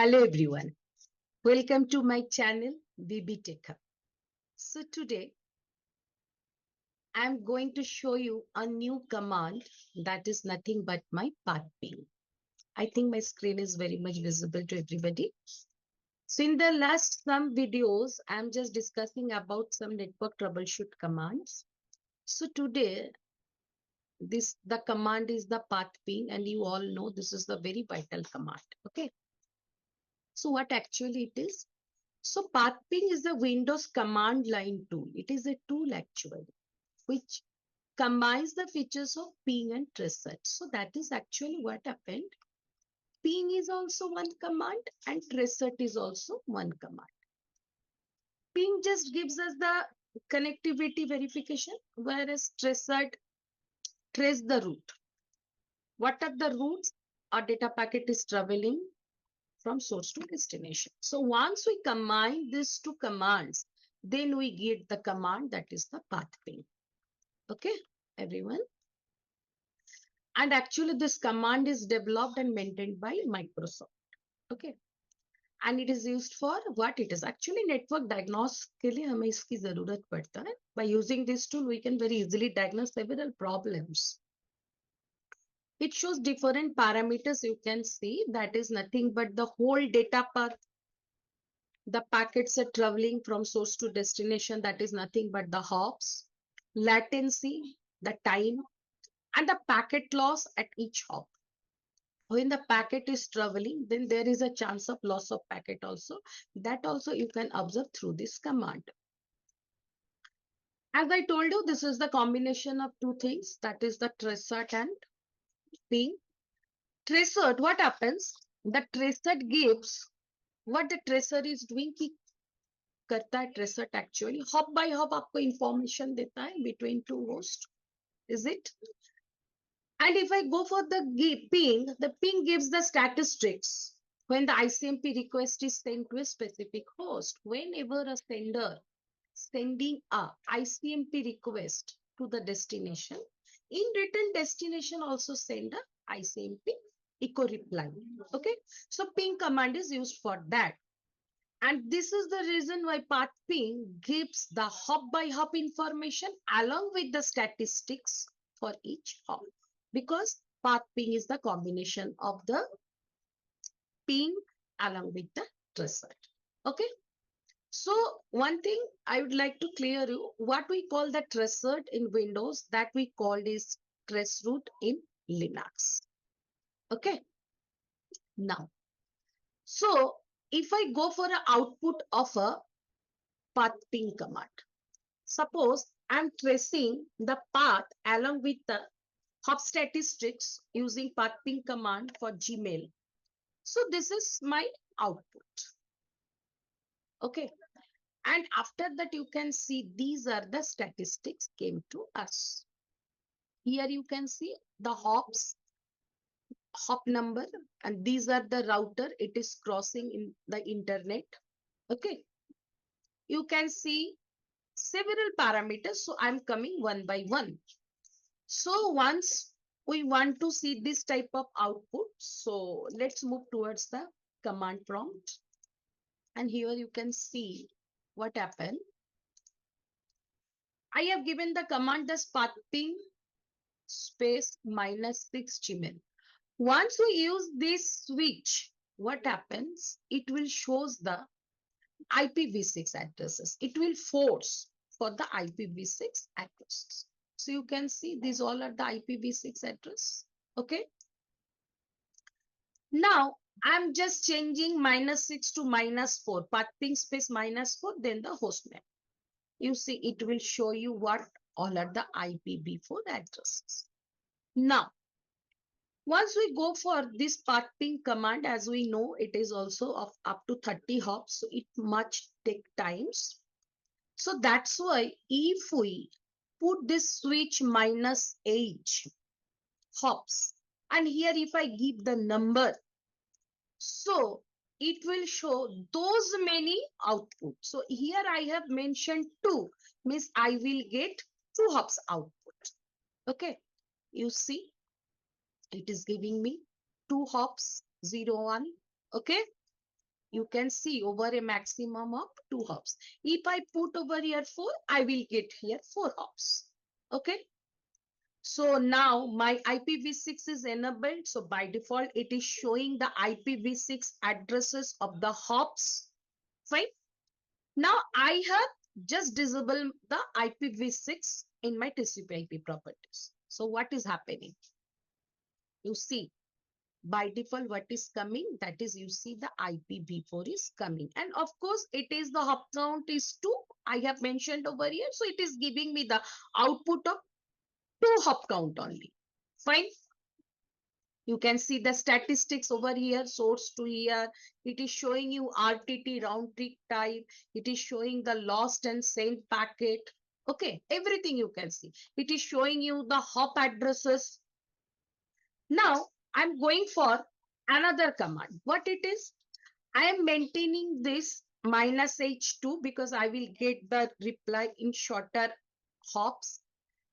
Hello everyone, welcome to my channel BBTechHub. So today I am going to show you a new command that is nothing but my Pathping. I think my screen is very much visible to everybody. So in the last some videos I am just discussing about some network troubleshoot commands. So today the command is the Pathping, and you all know this is the very vital command. Okay. So what actually it is? So Pathping is the Windows command line tool. It is a tool actually which combines the features of PING and TRACERT. So that is actually what happened. PING is also one command and TRACERT is also one command. PING just gives us the connectivity verification, whereas TRACERT trace the route. What are the routes? Our data packet is traveling from source to destination. So once we combine these two commands, then we get the command that is the Pathping. Okay, everyone. And actually this command is developed and maintained by Microsoft. Okay. And it is used for what it is. Actually network diagnosis के लिए हमें इसकी जरूरत पड़ता है. By using this tool, we can very easily diagnose several problems. It shows different parameters. You can see that is nothing but the whole data path. The packets are traveling from source to destination. That is nothing but the hops, latency, the time, and the packet loss at each hop. When the packet is traveling, then there is a chance of loss of packet also. That also you can observe through this command. As I told you, this is the combination of two things. That is the TRACERT and PING. TRACERT, what happens? The TRACERT gives what the tracer is doing. कि करता है TRACERT actually hop by hop आपको information देता है between two hosts. Is it? And if I go for the PING gives the statistics when the ICMP request is sent to a specific host. Whenever a sender sending a ICMP request to the destination, in return destination also send a ICMP echo reply. Okay, so PING command is used for that. And this is the reason why Pathping gives the hop by hop information along with the statistics for each hop. Because Pathping is the combination of the PING along with the TRACERT. Okay. So one thing I would like to clear you, what we call the TRACERT in Windows, that we called is traceroute in Linux. Okay. Now, so if I go for an output of a Pathping command, suppose I'm tracing the path along with the hop statistics using Pathping command for Gmail. So this is my output. Okay. And after that, you can see these are the statistics came to us. Here you can see the hops, hop number, and these are the router. It is crossing in the internet. Okay. You can see several parameters. So I'm coming one by one. So once we want to see this type of output, so let's move towards the command prompt. And here you can see what happened. I have given the command as Pathping space -6 Gmail. Once we use this switch, what happens? It will shows the IPv6 addresses. It will force for the IPv6 addresses. So you can see these all are the IPv6 address. Okay. Now I'm just changing -6 to -4. Pathping space -4, then the host name. You see, it will show you what all are the IPv4 addresses. Now, once we go for this Pathping command, as we know, it is also of up to 30 hops, so it much take times. So that's why if we put this switch -8 hops, and here if I give the number, so it will show those many outputs. So here I have mentioned 2, means I will get 2 hops output. Okay, you see, it is giving me 2 hops, 0, 1. Okay, You can see over a maximum of 2 hops. If I put over here 4, I will get here 4 hops. Okay. So now my IPv6 is enabled. So by default, it is showing the IPv6 addresses of the hops. Fine. Now I have just disabled the IPv6 in my TCP/IP properties. So what is happening? You see, by default, what is coming? That is, you see the IPv4 is coming. And of course, it is the hop count is 2. I have mentioned over here. So it is giving me the output of 2 hop count only. Fine. You can see the statistics over here, source to here. It is showing you RTT, round trip type. It is showing the lost and sent packet. Okay, everything you can see. It is showing you the hop addresses. Now, I'm going for another command. What it is? I am maintaining this -H2 because I will get the reply in shorter hops.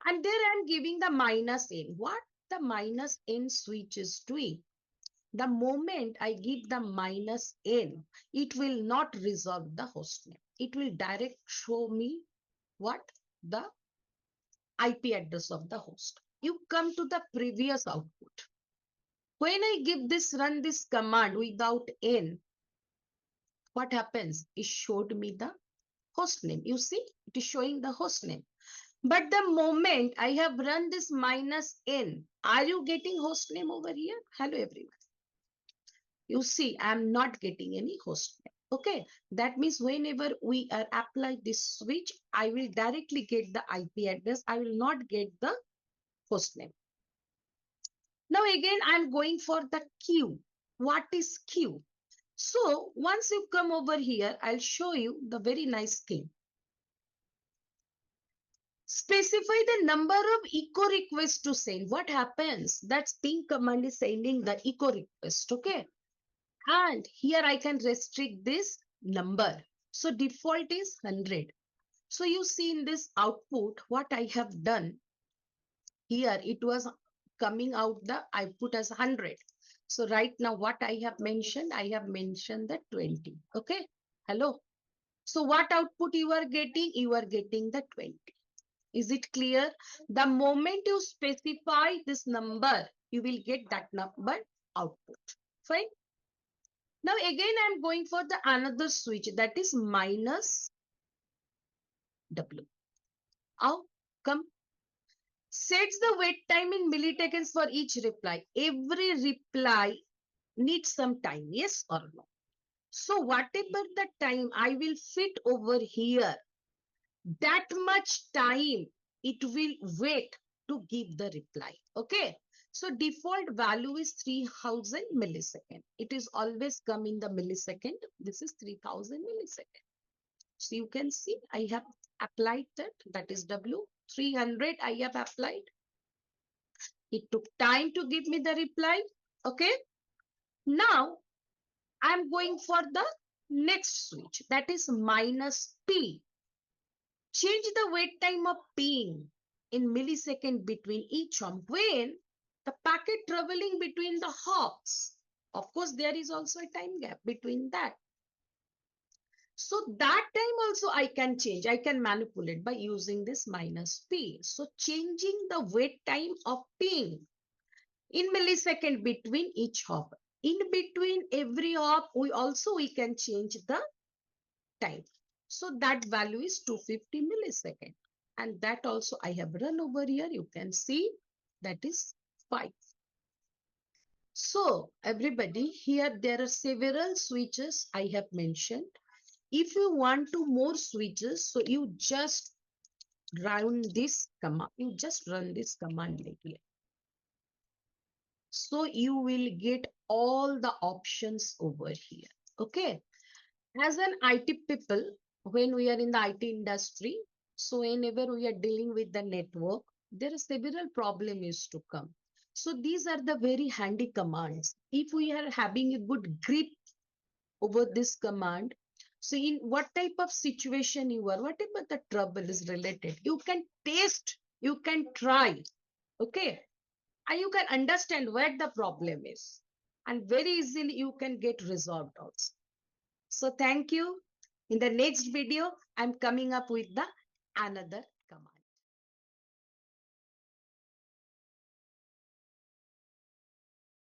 And there I'm giving the -N. What the -N switch is doing? The moment I give the -N, it will not resolve the host name. It will direct show me what? The IP address of the host. You come to the previous output. When I give this, run this command without N, what happens? It showed me the host name. You see, it is showing the host name. But the moment I have run this -N, are you getting host name over here? Hello, everyone. You see, I'm not getting any host name. Okay, that means whenever we are apply this switch, I will directly get the IP address. I will not get the host name. Now again, I'm going for the queue. What is queue? So once you come over here, I'll show you the very nice thing. Specify the number of echo requests to send. What happens? That ping command is sending the echo request. Okay. And here I can restrict this number. So default is 100. So you see in this output, what I have done here, it was coming out the output as 100. So right now what I have mentioned the 20. Okay. Hello. So what output you are getting? You are getting the 20. Is it clear? The moment you specify this number, you will get that number output. Fine. Now again, I'm going for the another switch, that is -W. How come? Sets the wait time in milliseconds for each reply. Every reply needs some time, yes or no? So whatever the time I will fit over here, that much time it will wait to give the reply. Okay. So default value is 3000 millisecond. It is always come in the millisecond. This is 3000 millisecond. So you can see I have applied that. That is W. 300 I have applied. It took time to give me the reply. Okay. Now I'm going for the next switch. That is -P. Change the wait time of ping in millisecond between each hop when the packet traveling between the hops. Of course, there is also a time gap between that. So that time also I can change. I can manipulate by using this -P. So changing the wait time of ping in millisecond between each hop. In between every hop, we can change the time. So that value is 250 millisecond. And that also I have run over here. You can see that is 5. So everybody, here there are several switches I have mentioned. If you want to more switches, so you just run this command. You just run this command like here. So you will get all the options over here. Okay. As an IT people, when we are in the IT industry, so whenever we are dealing with the network, there are several problems to come. So these are the very handy commands. If we are having a good grip over this command, so in what type of situation you are, whatever the trouble is related, you can test, you can try. Okay. And you can understand where the problem is. And very easily you can get resolved also. So thank you. In the next video, I'm coming up with the another